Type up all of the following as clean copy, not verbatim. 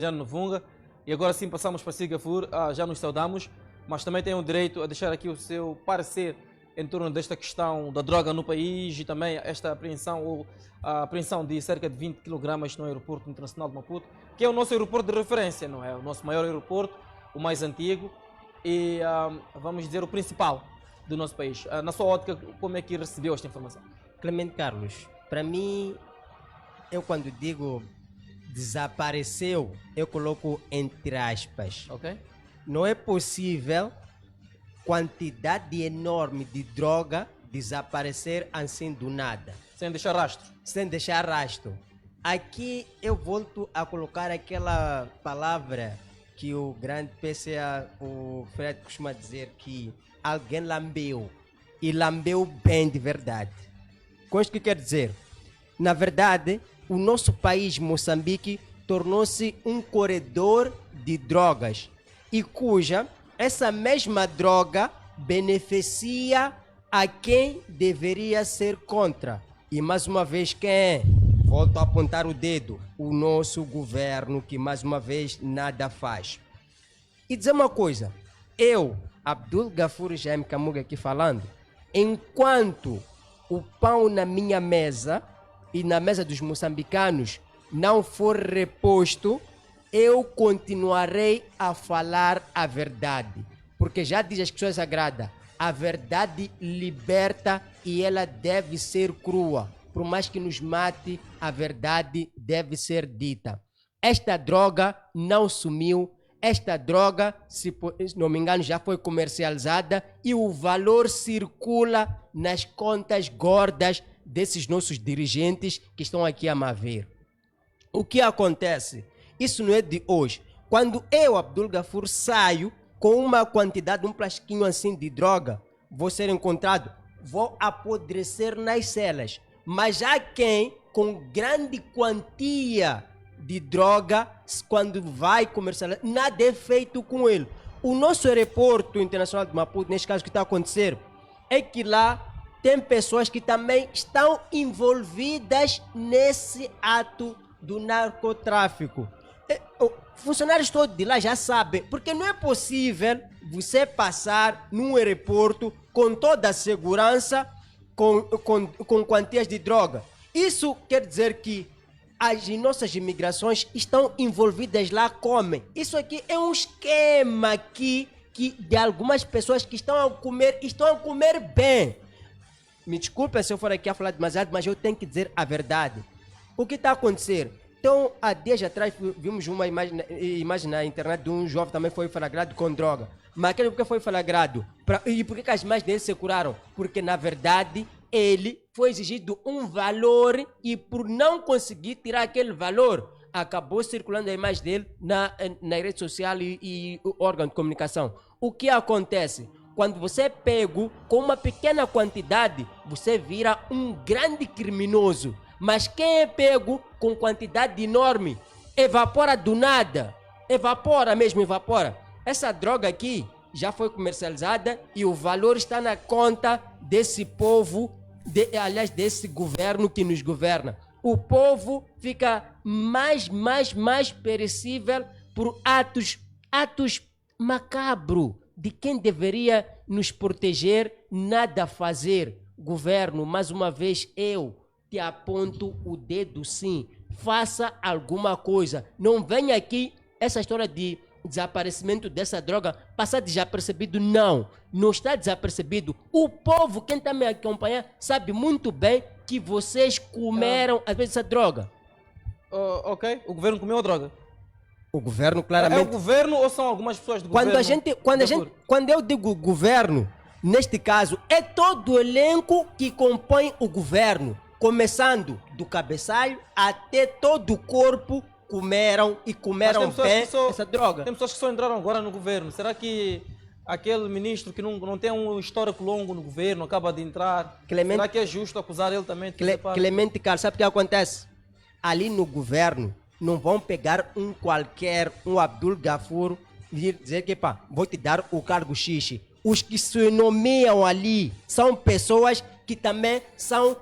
já no Vunga e agora sim passamos para Sigafur, já nos saudamos, mas também tem o direito a deixar aqui o seu parecer em torno desta questão da droga no país e também esta apreensão ou a apreensão de cerca de 20 kg no aeroporto internacional de Maputo, que é o nosso aeroporto de referência, não é? O nosso maior aeroporto, o mais antigo e vamos dizer o principal do nosso país. Na sua ótica, como é que recebeu esta informação? Clemente Carlos, para mim, eu quando digo desapareceu, eu coloco entre aspas. Ok? Não é possível quantidade enorme de droga desaparecer assim do nada. Sem deixar rastro. Sem deixar rastro. Aqui eu volto a colocar aquela palavra que o grande PCA, o Fred costuma dizer que alguém lambeu. E lambeu bem de verdade. Com isso que quer dizer? Na verdade, o nosso país, Moçambique, tornou-se um corredor de drogas e cuja essa mesma droga beneficia a quem deveria ser contra. E mais uma vez quem é? Volto a apontar o dedo. O nosso governo que mais uma vez nada faz. E dizer uma coisa. Eu, Abdul Gafur Jaime Kamuga aqui falando, enquanto o pão na minha mesa e na mesa dos moçambicanos não for reposto, eu continuarei a falar a verdade. Porque já diz a Escritura Sagrada, a verdade liberta e ela deve ser crua. Por mais que nos mate, a verdade deve ser dita. Esta droga não sumiu. Esta droga, se não me engano, já foi comercializada e o valor circula nas contas gordas desses nossos dirigentes que estão aqui a me ver. O que acontece? Isso não é de hoje. Quando eu, Abdul Gafur, saio com uma quantidade, um plastiquinho assim de droga, vou ser encontrado, vou apodrecer nas celas. Mas há quem, com grande quantia de droga, quando vai comercializar, nada é feito com ele. O nosso aeroporto internacional de Maputo, neste caso, o que está a acontecer é que lá tem pessoas que também estão envolvidas nesse ato do narcotráfico. Funcionários todos de lá já sabem, porque não é possível você passar num aeroporto com toda a segurança, com quantias de droga. Isso quer dizer que as nossas imigrações estão envolvidas lá, comem. Isso aqui é um esquema aqui que de algumas pessoas que estão a comer bem. Me desculpa se eu for aqui a falar demasiado, mas eu tenho que dizer a verdade. O que está a acontecer? Então, há dias atrás, vimos uma imagem na internet de um jovem também foi flagrado com droga. Mas aquele porque foi flagrado? E por que as mães dele se curaram? Porque, na verdade, ele foi exigido um valor e por não conseguir tirar aquele valor, acabou circulando a imagem dele na rede social e órgão de comunicação. O que acontece? Quando você é pego com uma pequena quantidade, você vira um grande criminoso. Mas quem é pego com quantidade enorme, evapora do nada. Evapora mesmo, evapora. Essa droga aqui já foi comercializada e o valor está na conta desse povo, aliás, desse governo que nos governa. O povo fica mais perecível por atos macabros de quem deveria nos proteger, nada fazer. Governo, mais uma vez eu te aponto o dedo sim, faça alguma coisa. Não venha aqui essa história de desaparecimento dessa droga passar desapercebido, não está desapercebido. O povo, quem está me acompanhando, sabe muito bem que vocês comeram às vezes essa droga. Ok, o governo comeu a droga. O governo claramente... É o governo ou são algumas pessoas do governo? Quando eu digo governo, neste caso, é todo o elenco que compõe o governo. Começando do cabeçalho até todo o corpo comeram bem essa droga. Tem pessoas que só entraram agora no governo. Será que aquele ministro que não tem um histórico longo no governo acaba de entrar? Será que é justo acusar ele também de fazer parte? Clemente Carlos, sabe o que acontece? Ali no governo não vão pegar um Abdul Gafur e dizer que vou te dar o cargo X. os que se nomeiam ali são pessoas que também são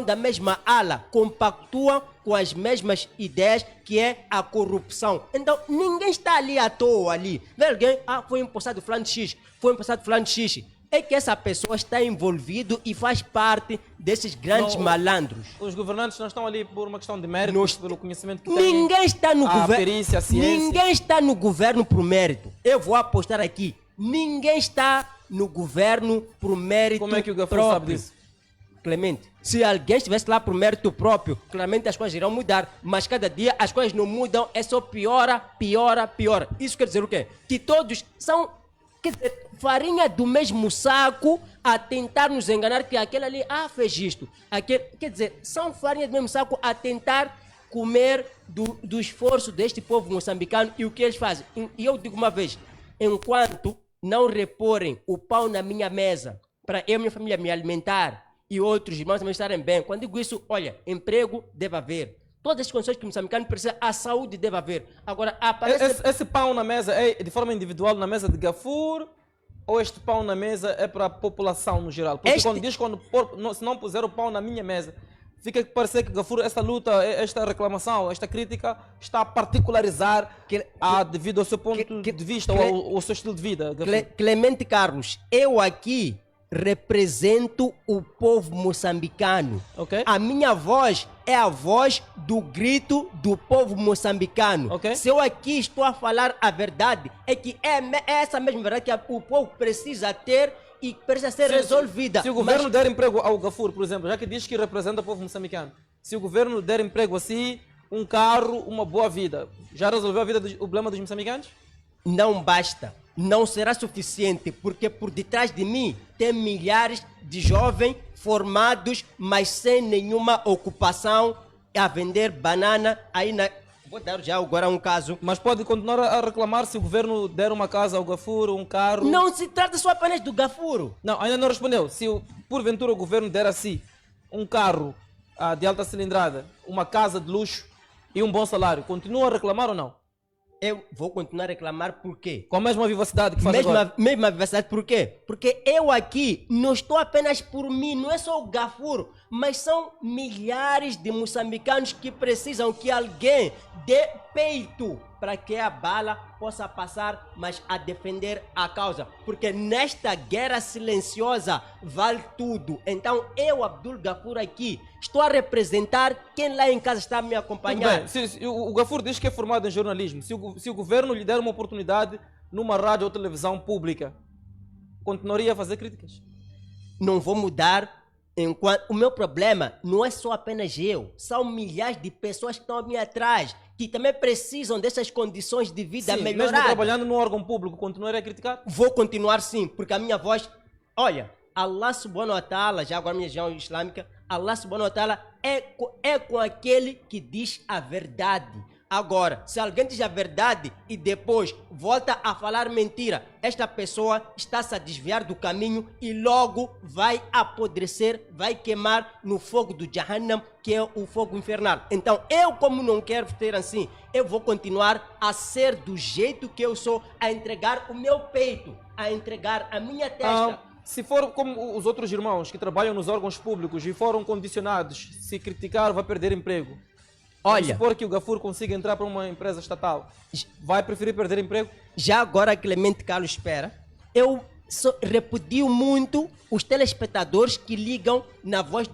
da mesma ala, compactuam com as mesmas ideias, que é a corrupção. Então, ninguém está ali à toa ali. Vê alguém, foi empossado fulano X, foi empossado fulano X. É que essa pessoa está envolvida e faz parte desses grandes malandros. Os governantes não estão ali por uma questão de mérito, pelo conhecimento que têm. Ninguém está no governo. Perícia, a ciência. Ninguém está no governo por mérito. Eu vou apostar aqui. Ninguém está no governo por mérito próprio. Como é que o Gafour sabe disso? Clemente, se alguém estivesse lá por mérito próprio, claramente as coisas irão mudar, mas cada dia as coisas não mudam, é só piora. Isso quer dizer o quê? Que todos são, quer dizer, farinha do mesmo saco a tentar nos enganar que aquele ali, fez isto. Aquele, quer dizer, são farinha do mesmo saco a tentar comer do esforço deste povo moçambicano e o que eles fazem. E eu digo uma vez, enquanto não reporem o pão na minha mesa para eu e minha família me alimentar, e outros irmãos também estarem bem. Quando digo isso, olha, emprego deve haver. Todas as condições que o moçambicano precisa, a saúde deve haver. Agora, aparece... Esse pão na mesa é de forma individual na mesa de Gafour, ou este pão na mesa é para a população no geral? Porque se não puser o pão na minha mesa, fica a parecer que Gafour, esta luta, esta reclamação, esta crítica, está a particularizar devido ao seu ponto de vista ou ao seu estilo de vida. Clemente Carlos, eu aqui represento o povo moçambicano. Okay. A minha voz é a voz do grito do povo moçambicano. Okay. Se eu aqui estou a falar a verdade, é que é essa mesma verdade que o povo precisa ter e precisa ser resolvida. Se o governo der emprego ao Gafour, por exemplo, já que diz que representa o povo moçambicano, se o governo der emprego assim, um carro, uma boa vida, já resolveu o problema dos moçambicanos? Não basta. Não será suficiente, porque por detrás de mim tem milhares de jovens formados, mas sem nenhuma ocupação, a vender banana aí na... Vou dar já agora um caso. Mas pode continuar a reclamar se o governo der uma casa ao Gafour, um carro... Não se trata só apenas do Gafour. Não, ainda não respondeu. Se porventura o governo der assim um carro de alta cilindrada, uma casa de luxo e um bom salário, continua a reclamar ou não? Eu vou continuar a reclamar por quê? Com a mesma vivacidade que faz agora. Mesma vivacidade por quê? Porque eu aqui não estou apenas por mim, não é só o Gafour, mas são milhares de moçambicanos que precisam que alguém dê peito para que a bala possa passar, mas a defender a causa. Porque nesta guerra silenciosa vale tudo. Então eu, Abdul Gafour, aqui estou a representar quem lá em casa está a me acompanhar. Bem, o Gafour diz que é formado em jornalismo. Se o governo lhe der uma oportunidade numa rádio ou televisão pública, continuaria a fazer críticas? Não vou mudar. O meu problema não é só apenas eu, são milhares de pessoas que estão a mim atrás, que também precisam dessas condições de vida melhoradas. Mesmo trabalhando no órgão público, continuaria a criticar? Vou continuar sim, porque a minha voz... Olha, Allah subhanahu wa ta'ala, já agora minha religião islâmica, Allah subhanahu wa ta'ala é com aquele que diz a verdade. Agora, se alguém diz a verdade e depois volta a falar mentira, esta pessoa está-se a desviar do caminho e logo vai apodrecer, vai queimar no fogo do Jahannam, que é o fogo infernal. Então, eu como não quero ter assim, eu vou continuar a ser do jeito que eu sou, a entregar o meu peito, a entregar a minha testa. Se for como os outros irmãos que trabalham nos órgãos públicos e foram condicionados, se criticar vai perder emprego. Olha, vamos supor que o Gafour consiga entrar para uma empresa estatal, vai preferir perder emprego? Já agora, Clemente Carlos, espera. Eu repudio muito os telespectadores que ligam na voz,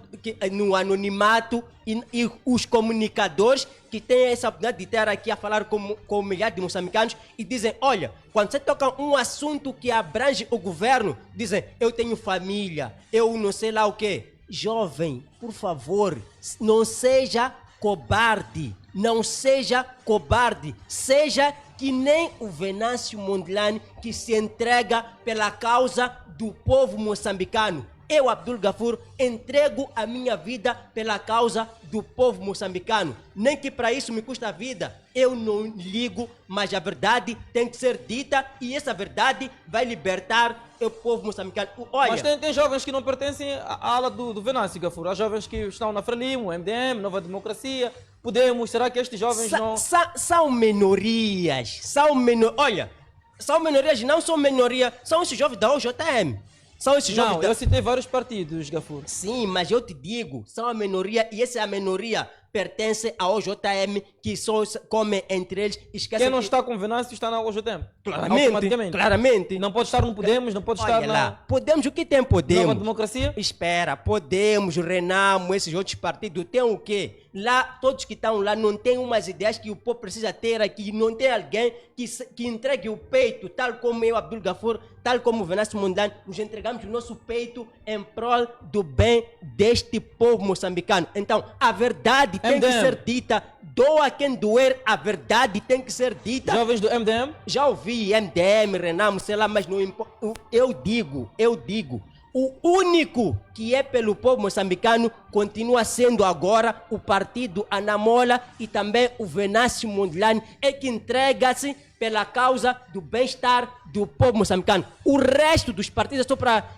no anonimato e os comunicadores que têm essa oportunidade de estar aqui a falar com milhares de moçambicanos e dizem, olha, quando você toca um assunto que abrange o governo, dizem, eu tenho família, eu não sei lá o quê. Jovem, por favor, não seja cobarde, não seja cobarde, seja que nem o Venâncio Mondlane que se entrega pela causa do povo moçambicano. Eu, Abdul Gafour, entrego a minha vida pela causa do povo moçambicano. Nem que para isso me custa a vida, eu não ligo, mas a verdade tem que ser dita e essa verdade vai libertar o povo moçambicano. Olha, mas tem jovens que não pertencem à ala do Venâncio Gafour. Há jovens que estão na Frelimo, MDM, Nova Democracia. Podemos, será que estes jovens não... São minorias, olha... são minorias, não são minoria, são esses jovens da OJM. São esses jovens Não, eu citei vários partidos, Gafur. Sim, mas eu te digo, são a minoria e essa minoria pertence ao OJM, que só comem entre eles. Esquecem Quem não que... está com Venâncio está na OJM. Claramente, Automaticamente. claramente. Não pode estar no Podemos, não pode Olha estar lá, na podemos, o que tem Nova Podemos? Democracia. Espera, Podemos, Renamo, esses outros partidos, tem o quê? Lá, todos que estão lá não têm umas ideias que o povo precisa ter aqui, não tem alguém que entregue o peito, tal como eu, Abdul Gafur, tal como o Venâncio Mondlane, nos entregamos o nosso peito em prol do bem deste povo moçambicano. Então, a verdade tem que MDM. ser dita, doa quem doer, a verdade tem que ser dita. Jovens do MDM. Já ouvi MDM, Renamo, sei lá, mas não importa. Eu digo, o único que é pelo povo moçambicano continua sendo agora o partido Anamola e também o Venâncio Mondlane, é que entrega-se pela causa do bem-estar do povo moçambicano. O resto dos partidos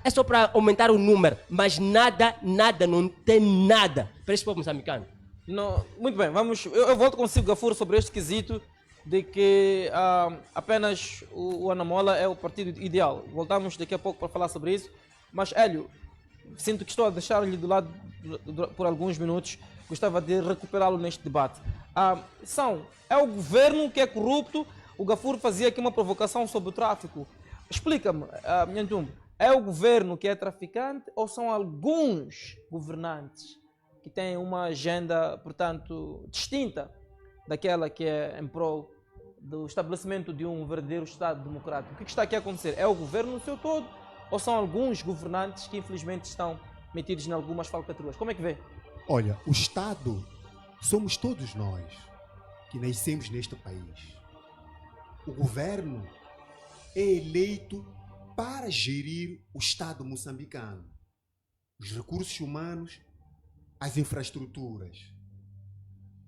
é só para aumentar o número, mas nada, não tem nada para esse povo moçambicano. Não, muito bem, vamos. Eu volto consigo, Gafur, sobre este quesito de que apenas o Anamola é o partido ideal. Voltamos daqui a pouco para falar sobre isso. Mas, Hélio, sinto que estou a deixar-lhe do lado por alguns minutos. Gostava de recuperá-lo neste debate. É o governo que é corrupto? O Gafur fazia aqui uma provocação sobre o tráfico. Explica-me, Nhantumbo, é o governo que é traficante ou são alguns governantes que têm uma agenda, portanto, distinta daquela que é em prol do estabelecimento de um verdadeiro Estado democrático? O que está aqui a acontecer? É o governo no seu todo ou são alguns governantes que infelizmente estão metidos em algumas falcatruas? Como é que vê? Olha, o Estado somos todos nós que nascemos neste país. O governo é eleito para gerir o Estado moçambicano, os recursos humanos, as infraestruturas.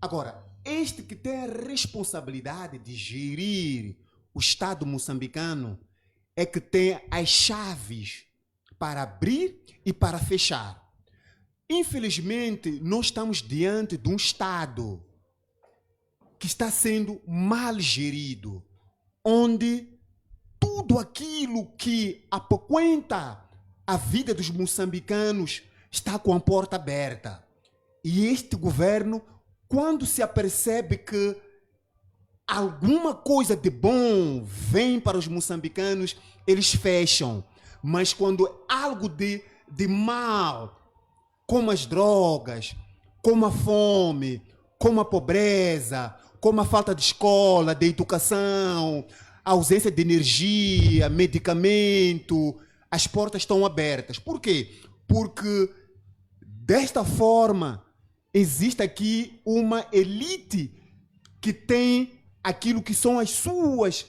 Agora, este que tem a responsabilidade de gerir o Estado moçambicano é que tem as chaves para abrir e para fechar. Infelizmente, nós estamos diante de um Estado que está sendo mal gerido, onde tudo aquilo que apoquenta a vida dos moçambicanos está com a porta aberta. E este governo, quando se apercebe que alguma coisa de bom vem para os moçambicanos, eles fecham. Mas quando algo de mal, como as drogas, como a fome, como a pobreza, como a falta de escola, de educação, a ausência de energia, medicamento, as portas estão abertas. Por quê? Porque desta forma existe aqui uma elite que tem aquilo que são as suas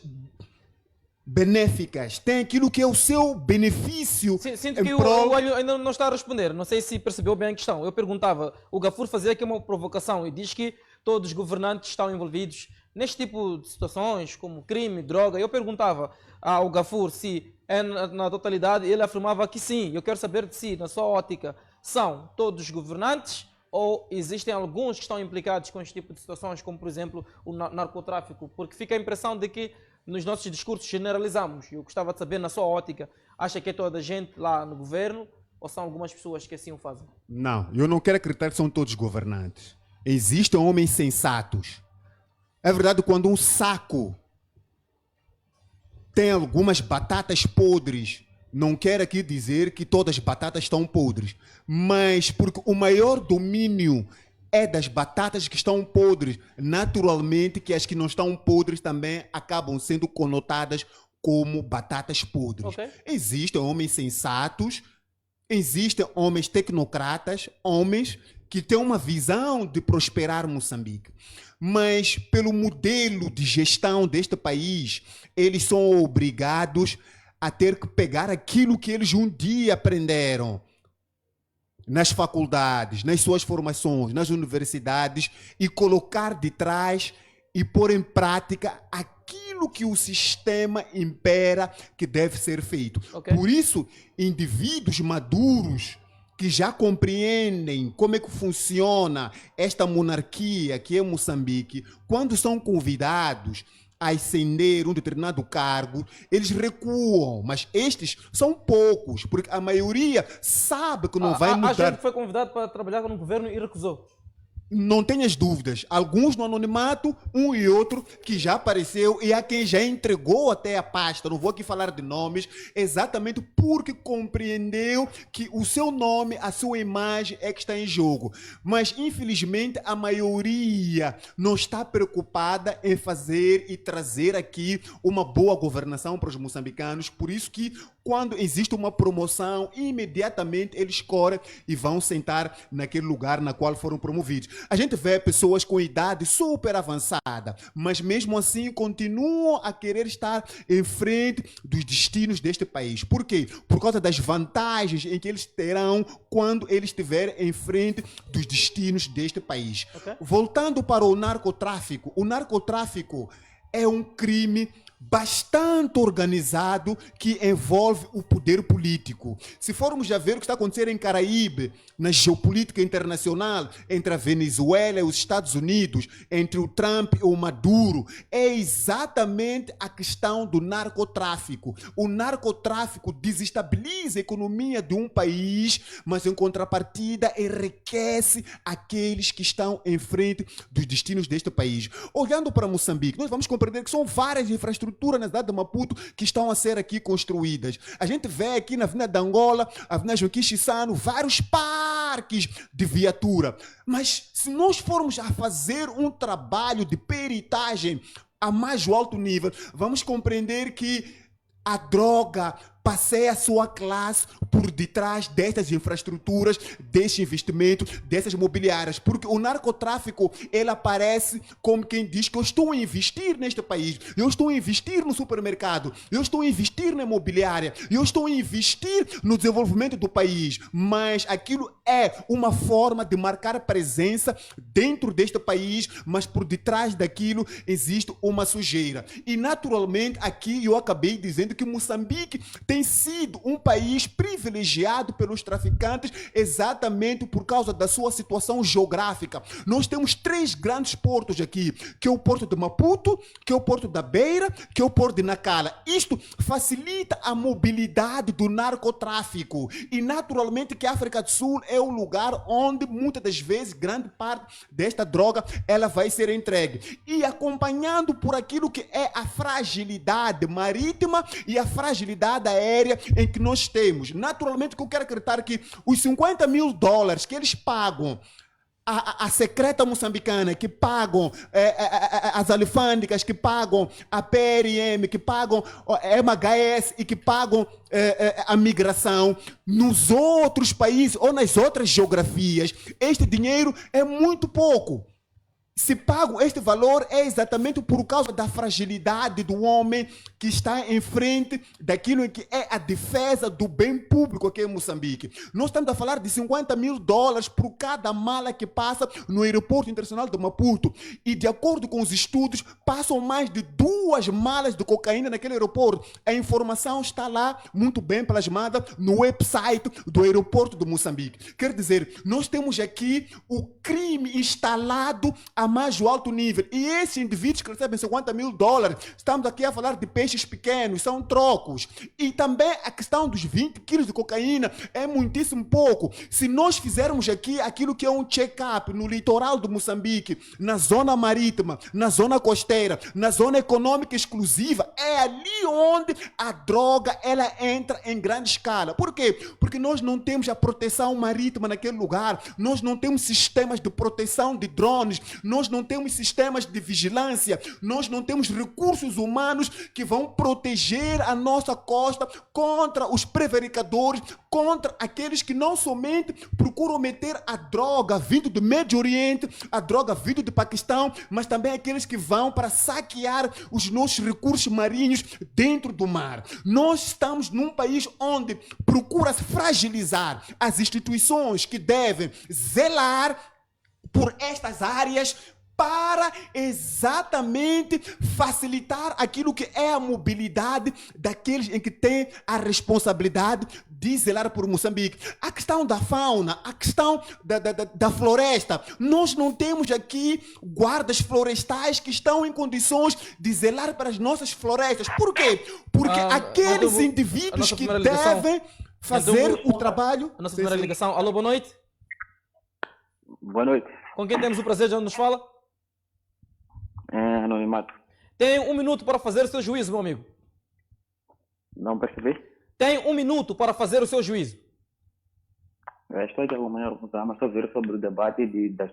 benéficas, tem aquilo que é o seu benefício. Sinto que o Hélio ainda não está a responder. Não sei se percebeu bem a questão. Eu perguntava, o Gafur fazia aqui uma provocação e diz que todos os governantes estão envolvidos neste tipo de situações, como crime, droga. Eu perguntava ao Gafur se é na totalidade, ele afirmava que sim. Eu quero saber de si, na sua ótica, são todos os governantes ou existem alguns que estão implicados com este tipo de situações, como por exemplo o narcotráfico? Porque fica a impressão de que nos nossos discursos generalizamos. Eu gostava de saber, na sua ótica, acha que é toda a gente lá no governo ou são algumas pessoas que assim o fazem? Não, eu não quero acreditar que são todos governantes. Existem homens sensatos. É verdade, quando um saco tem algumas batatas podres, não quero aqui dizer que todas as batatas estão podres, mas porque o maior domínio é das batatas que estão podres, naturalmente que as que não estão podres também acabam sendo conotadas como batatas podres. Okay. Existem homens sensatos, existem homens tecnocratas, homens que têm uma visão de prosperar Moçambique. Mas pelo modelo de gestão deste país, eles são obrigados a ter que pegar aquilo que eles um dia aprenderam nas faculdades, nas suas formações, nas universidades e colocar de trás e pôr em prática aquilo que o sistema impera que deve ser feito. Okay. Por isso, indivíduos maduros que já compreendem como é que funciona esta monarquia que é Moçambique, quando são convidados a ascender um determinado cargo, eles recuam, mas estes são poucos, porque a maioria sabe que não vai A mudar. gente foi convidado para trabalhar no governo e recusou. Não tenhas dúvidas, alguns no anonimato, um e outro que já apareceu e há quem já entregou até a pasta, não vou aqui falar de nomes, exatamente porque compreendeu que o seu nome, a sua imagem é que está em jogo. Mas infelizmente a maioria não está preocupada em fazer e trazer aqui uma boa governação para os moçambicanos, por isso que quando existe uma promoção, imediatamente eles correm e vão sentar naquele lugar na qual foram promovidos. A gente vê pessoas com idade super avançada, mas mesmo assim continuam a querer estar em frente dos destinos deste país. Por quê? Por causa das vantagens em que eles terão quando eles estiverem em frente dos destinos deste país. Okay. Voltando para o narcotráfico é um crime bastante organizado que envolve o poder político. Se formos já ver o que está acontecendo em Caraíbe, na geopolítica internacional, entre a Venezuela e os Estados Unidos, entre o Trump e o Maduro, é exatamente a questão do narcotráfico. O narcotráfico desestabiliza a economia de um país, mas em contrapartida enriquece aqueles que estão em frente dos destinos deste país. Olhando para Moçambique, nós vamos compreender que são várias infraestruturas na cidade de Maputo que estão a ser aqui construídas. A gente vê aqui na Avenida de Angola, Avenida Joaquim Chissano, vários parques de viatura. Mas se nós formos a fazer um trabalho de peritagem a mais alto nível, vamos compreender que a droga passeia a sua classe por detrás destas infraestruturas, deste investimento, dessas mobiliárias, porque o narcotráfico, ele aparece como quem diz que eu estou a investir neste país, eu estou a investir no supermercado, eu estou a investir na imobiliária, eu estou a investir no desenvolvimento do país, mas aquilo é uma forma de marcar presença dentro deste país, mas por detrás daquilo existe uma sujeira. E naturalmente aqui eu acabei dizendo que Moçambique tem sido um país privilegiado pelos traficantes exatamente por causa da sua situação geográfica. Nós temos 3 grandes portos aqui, que é o porto de Maputo, que é o porto da Beira, que é o porto de Nacala. Isto facilita a mobilidade do narcotráfico e naturalmente que a África do Sul é o lugar onde muitas das vezes grande parte desta droga ela vai ser entregue. E acompanhando por aquilo que é a fragilidade marítima e a fragilidade aérea em que nós temos. Naturalmente que eu quero acreditar que os $50 mil que eles pagam a secreta moçambicana, que pagam as alfândegas, que pagam a PRM, que pagam a MHS e que pagam a migração nos outros países ou nas outras geografias, este dinheiro é muito pouco. Se pago este valor é exatamente por causa da fragilidade do homem que está em frente daquilo que é a defesa do bem público aqui em Moçambique. Nós estamos a falar de $50 mil por cada mala que passa no aeroporto internacional de Maputo. E de acordo com os estudos, passam mais de 2 malas de cocaína naquele aeroporto. A informação está lá muito bem plasmada no website do aeroporto de Moçambique. Quer dizer, nós temos aqui o crime instalado a mais alto nível. E esses indivíduos que recebem $50 mil, estamos aqui a falar de peixes pequenos, são trocos. E também a questão dos 20 quilos de cocaína é muitíssimo pouco. Se nós fizermos aqui aquilo que é um check-up no litoral do Moçambique, na zona marítima, na zona costeira, na zona econômica exclusiva, é ali onde a droga ela entra em grande escala. Por quê? Porque nós não temos a proteção marítima naquele lugar, nós não temos sistemas de proteção de drones, nós não temos sistemas de vigilância, nós não temos recursos humanos que vão proteger a nossa costa contra os prevaricadores, contra aqueles que não somente procuram meter a droga vindo do Médio Oriente, a droga vindo do Paquistão, mas também aqueles que vão para saquear os nossos recursos marinhos dentro do mar. Nós estamos num país onde procura-se fragilizar as instituições que devem zelar por estas áreas para exatamente facilitar aquilo que é a mobilidade daqueles em que têm a responsabilidade de zelar por Moçambique. A questão da fauna, a questão da floresta. Nós não temos aqui guardas florestais que estão em condições de zelar para as nossas florestas. Por quê? Porque aqueles Mandubu, a indivíduos nossa que primeira ligação. devem fazer Mandubu, o trabalho... A nossa primeira ligação. Alô, boa noite. Boa noite. Com quem temos o prazer de onde nos fala? Anonimato. Tem 1 minuto para fazer o seu juízo, meu amigo. Não percebi? Tem 1 minuto para fazer o seu juízo. Estou de alguma maneira a sobre o debate das